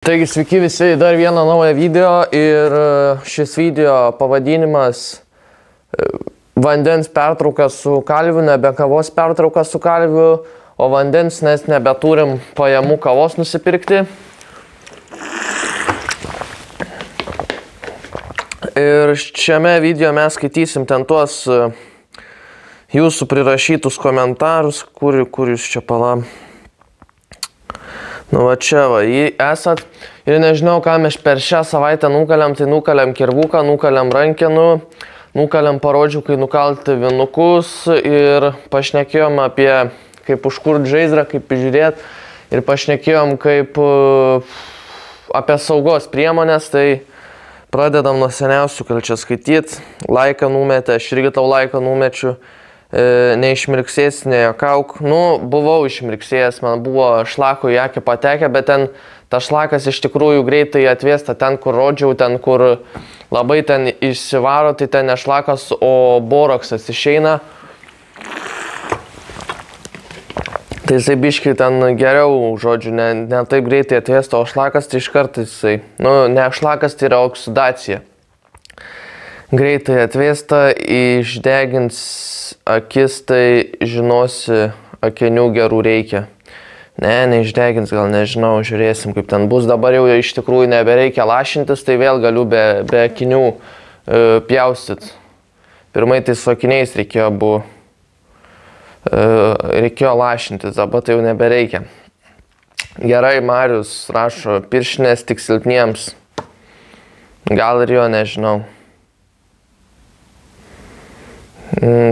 Taigi sveiki visi, dar vieną naują video ir šis video pavadinimas vandens pertrauka su kalviu, nebe kavos pertrauka su kalviu, o vandens, nes nebeturim pajamų kavos nusipirkti. Ir šiame video mes skaitysim ten tuos jūsų prirašytus komentarus, kur jūs čia palam. Nu va čia va, jį esat ir nežinau, ką mes per šią savaitę nukalėm, tai nukalėm kirvuką, nukalėm rankenų, nukalėm parodžiukai nukalti vinukus ir pašnekėjom apie kaip užkurt žaizdrą, kaip žiūrėt ir pašnekėjom kaip apie saugos priemonės, tai pradedam nuo seniausių, gal čia skaityt, laiką numetė, aš irgi tau laiką numečiu. Neišmirksės, nejuokauk. Nu, buvau išmirksėjęs, man buvo šlako į akį patekę, bet ten ta šlakas iš tikrųjų greitai atvėsta ten, kur rodžiau, ten, kur labai ten išsivaro, tai ten ne šlakas, o boroksas išeina. Tai jisai biškai ten geriau, žodžiu, ne taip greitai atvėsta, o šlakas tai iš karto jisai, nu, ne šlakas, tai yra oksidacija. Greitai atvėsta, išdegins akis, tai žinosi, akinių gerų reikia. Neišdegins, gal nežinau, žiūrėsim, kaip ten bus. Dabar jau iš tikrųjų nebereikia lašintis, tai vėl galiu be akinių pjaustyt. Pirmai tai su akiniais reikėjo lašintis, dabar tai jau nebereikia. Gerai, Marius rašo, pirštinės tik silpniems. Gal ir jo nežinau.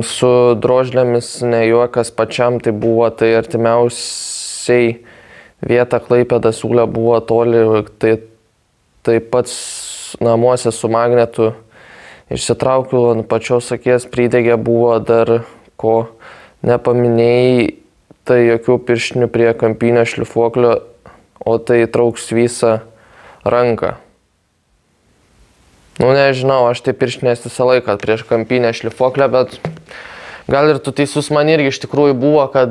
Su drožlėmis nejuokas pačiam tai buvo, tai artimiausiai vieta Klaipėda siūlė buvo toli, tai pats namuose su magnetu išsitraukiu ant pačios akies, pridegė buvo dar ko nepaminėjai, tai jokių pirštinių prie kampinio šlifuoklio, o tai trauks visą ranką. Nu, nežinau, aš tai pirštinės visą laiką prieš kampinę šlifuoklę, bet gal ir tu teisus, man irgi iš tikrųjų buvo, kad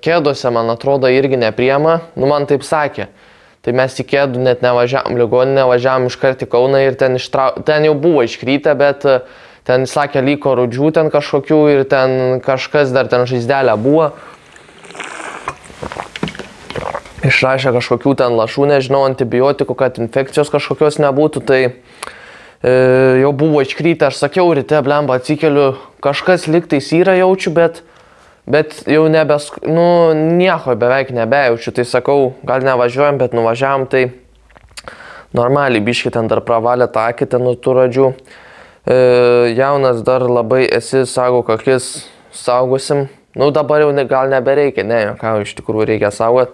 kėdose, man atrodo, irgi nepriema. Nu, man taip sakė. Tai mes į kėdų net nevažiavom, ligoninę važiavom iškart į Kauną ir ten jau buvo iškrytę, bet ten, sakė, liko rūdžių ten kažkokių ir ten kažkas dar ten žaizdelė buvo. Išrašė kažkokių ten lašų, nežinau, antibiotikų, kad infekcijos kažkokios nebūtų, tai jau buvo iškrytę, aš sakiau, ryte, blemba, atsikeliu, kažkas lygtais yra jaučiu, bet jau nieko beveik nebejaučiu, tai sakau, gal nevažiuojam, bet nuvažiavam, tai normaliai, biški ten dar pravalė tą akį ten nuo tų radžių. Jaunas dar labai esi, saugok akis, saugosim, nu dabar jau gal nebereikia, ką iš tikrųjų reikia saugot.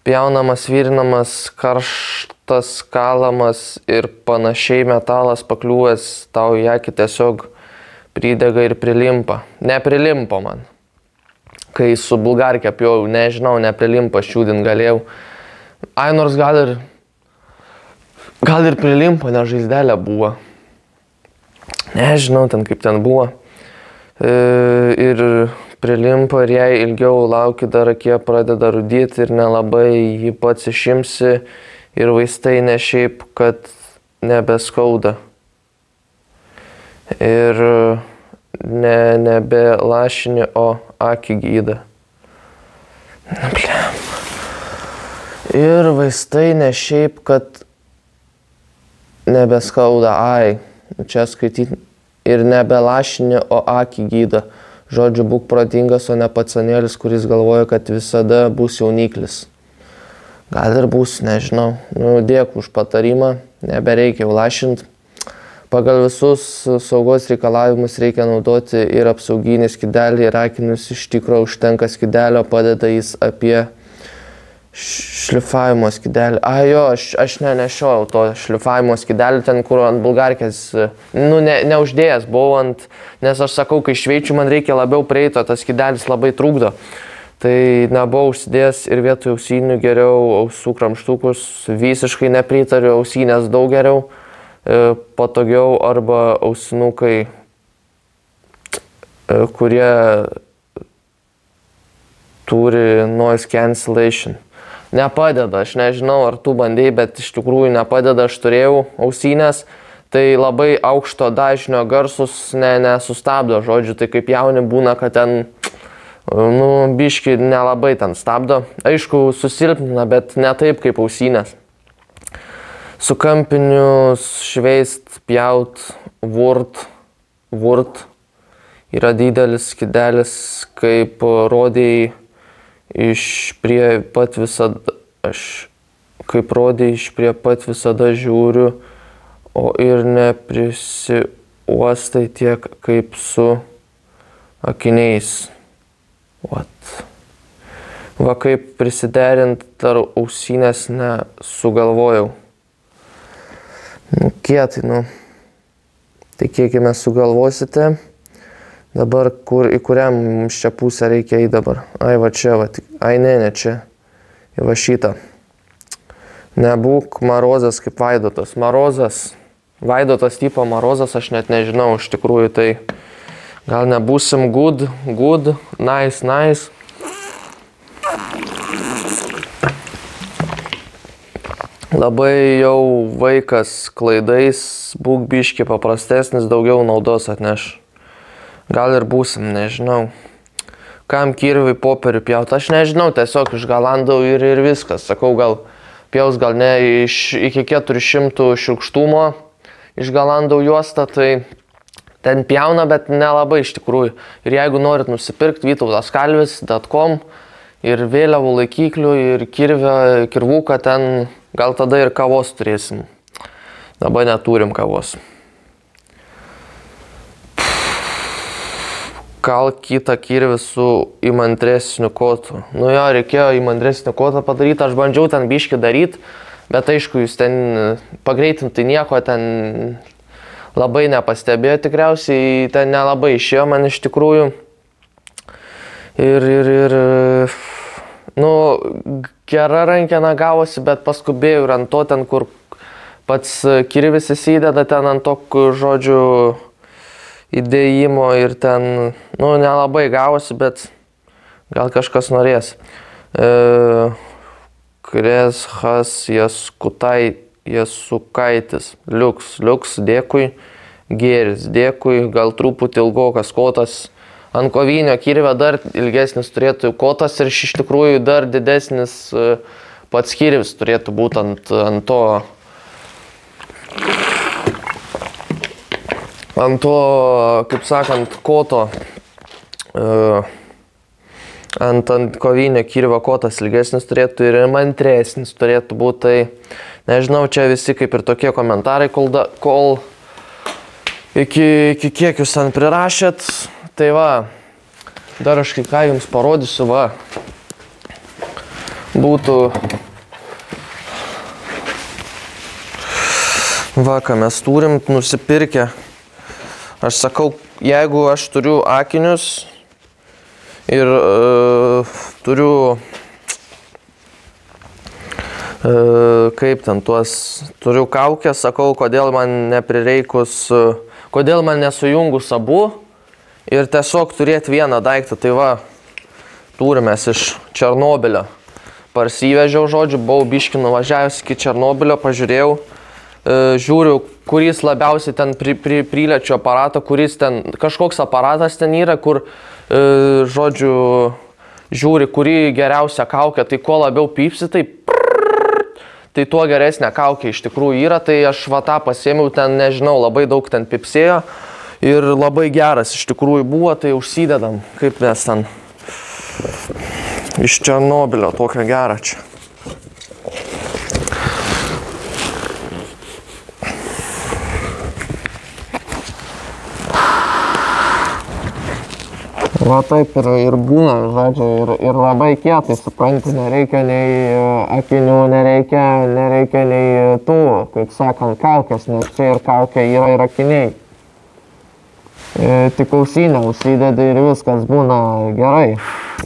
Pjaunamas, virinamas, karštas, kalamas ir panašiai metalas pakliūvęs tau į akį tiesiog pridega ir prilimpa. Neprilimpo man. Kai su bulgarke pjojau, nežinau, neprilimpa, ščiūdint galėjau. Ai, nors gal ir prilimpo, ne žaizdelė buvo. Nežinau, ten kaip ten buvo. Ir prilimpa ir jei ilgiau lauki, dar akie pradeda rudyti ir nelabai jį pats išimsi ir vaistai ne šiaip, kad nebeskauda. Ir nebe lašinį, o akį gyda. Ir vaistai ne šiaip, kad nebeskauda. Ai, čia skaityti. Ir nebe lašinį, o akį gyda. Žodžiu, būk protingas, o ne pacanėlis, kuris galvoja, kad visada bus jauniklis. Gal ir bus, nežinau. Nu, dėkui už patarimą, nebereikia jau lašint. Pagal visus saugos reikalavimus reikia naudoti ir apsauginį skydelį, ir akinius, iš tikro užtenka skydelio, padeda jis apie šlifavimo skydelį. Ai jo, aš nenešiojau to šlifavimo skydelį ten, kur ant bulgarkės, nu, neuždėjęs buvau nes aš sakau, kai šveičiu, man reikia labiau prieito, tas skydelis labai trukdo. Tai nebuvau užsidėjęs ir vietoj ausinių geriau ausų kramštukus, visiškai nepritariu, ausinės daug geriau, patogiau arba ausinukai, kurie turi noise cancellation. nepadeda. Aš nežinau, ar tu bandėjai, bet iš tikrųjų nepadeda. Aš turėjau ausinės, tai labai aukšto dažnio garsus nesustabdo, žodžiu, tai kaip jauni būna, kad ten, biški nelabai ten stabdo. Aišku, susilpnina, bet ne taip kaip ausinės. Su kampiniu šveist, pjaut, vurt. Yra didelis skidelis, kaip rodėjai iš prie pat visada žiūriu, o ir neprisiuostai tiek kaip su akiniais. Va kaip prisiderint tarp ausinės nesugalvojau. Kietai, Tikėkime sugalvosite. Dabar į kurią mums čia pusę reikia į dabar? Ai, va čia, ne čia. Į va šitą. Nebūk Marozas kaip Vaidotas. Vaidotas tipo Marozas, aš net nežinau, iš tikrųjų tai gal nebūsim good, nice. Labai jau vaikas klaidais, būk biški paprastesnis, daugiau naudos atneš. Gal ir būsim, nežinau. Kam kirviui popierių pjaut? Aš nežinau, tiesiog išgalandau ir viskas. Sakau, gal pjaus gal ne iki 400 šiurkštumo išgalandau juostą, tai ten pjauna, bet nelabai iš tikrųjų. Ir jeigu norit nusipirkti vytautaskalvis.com ir vėliavų laikiklių ir kirvuką ten, gal tada ir kavos turėsim. Dabar neturim kavos. Gal kitą kirvį su įmantresniu kotu. Jo, reikėjo įmantresnį kotą padaryti, aš bandžiau ten biškį daryti, bet aišku, jūs ten pagreitinti nieko, ten labai nepastebėjo tikriausiai, ten nelabai išėjo man iš tikrųjų. Ir gera rankena gavosi, bet paskubėjau ir ant to ten, kur pats kirvis įsideda, ten ant to, žodžiu, įdėjimo ir ten, nelabai gavosi, bet gal kažkas norės. Kreshas Jasukaitis, liuks, dėkui, Gėris, dėkui, gal truputį ilgokas kotas. Ant kovinio kirvio dar ilgesnis turėtų kotas ir iš tikrųjų dar didesnis pats kirvis turėtų būti ant to, kaip sakant, koto, ant kovinio kirvio kotas ilgesnis turėtų ir įmantresnis turėtų būti. Tai nežinau, čia visi kaip ir tokie komentarai, kol iki kiek jūs ten prirašėt. Tai va, dar aš ką jums parodysiu, va, būtų, va, ką mes turim nusipirkę. Aš sakau, jeigu aš turiu akinius ir turiu, kaip ten tuos, turiu kaukę, sakau, kodėl man neprireikus, kodėl man nesujungus abu ir tiesiog turėti vieną daiktą. Tai va, turimės iš Černobylio. Parsivežiau, žodžiu, buvau biškį nuvažiavęs iki Černobylio, pažiūrėjau, žiūriu, kuris labiausiai ten priliečiu aparatą, kuris ten, kažkoks aparatas ten yra, kur, žodžiu, žiūri, kuri geriausia kaukė, tai kuo labiau pypsi, tai tuo geresnė kaukė iš tikrųjų yra, tai aš va tą pasiėmiau, ten nežinau, labai daug ten pipsėjo ir labai geras iš tikrųjų buvo, tai užsidedam, kaip mes ten iš Černobylio, tokią gerą čia. Va taip ir būna, žodžiu, ir labai kietai, supranti, nereikia nei akinių, nereikia nei tų, kaip sakant, kaukės, nes čia ir kaukė yra ir akiniai. Tik ausinę užsidedi ir viskas būna gerai.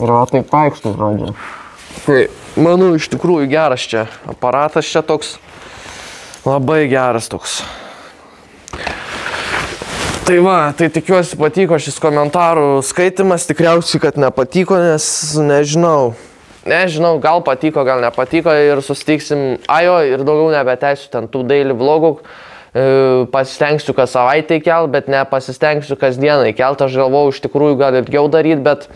Ir va taip vaikštų, žodžiu. Tai, manau, iš tikrųjų geras čia aparatas, čia toks, labai geras toks. Tai va, tai tikiuosi patiko šis komentarų skaitimas, tikriausiai, kad nepatiko, nes nežinau, nežinau, gal patiko, gal nepatiko ir susitiksim, ajo, ir daugiau nebeteisiu ten tų daily vlogų, pasistengsiu kas savaitę įkelt, bet nepasistengsiu kasdieną įkelt, aš galvau, iš tikrųjų gal ilgiau daryti, bet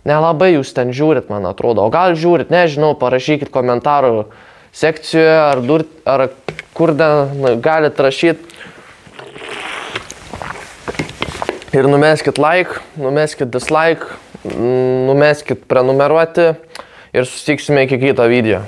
nelabai jūs ten žiūrit, man atrodo, o gal žiūrit, nežinau, parašykit komentarų sekcijoje, ar kur galit rašyti. Ir numeskit like, numeskit dislike, numeskit prenumeruoti ir susitiksime iki kito video.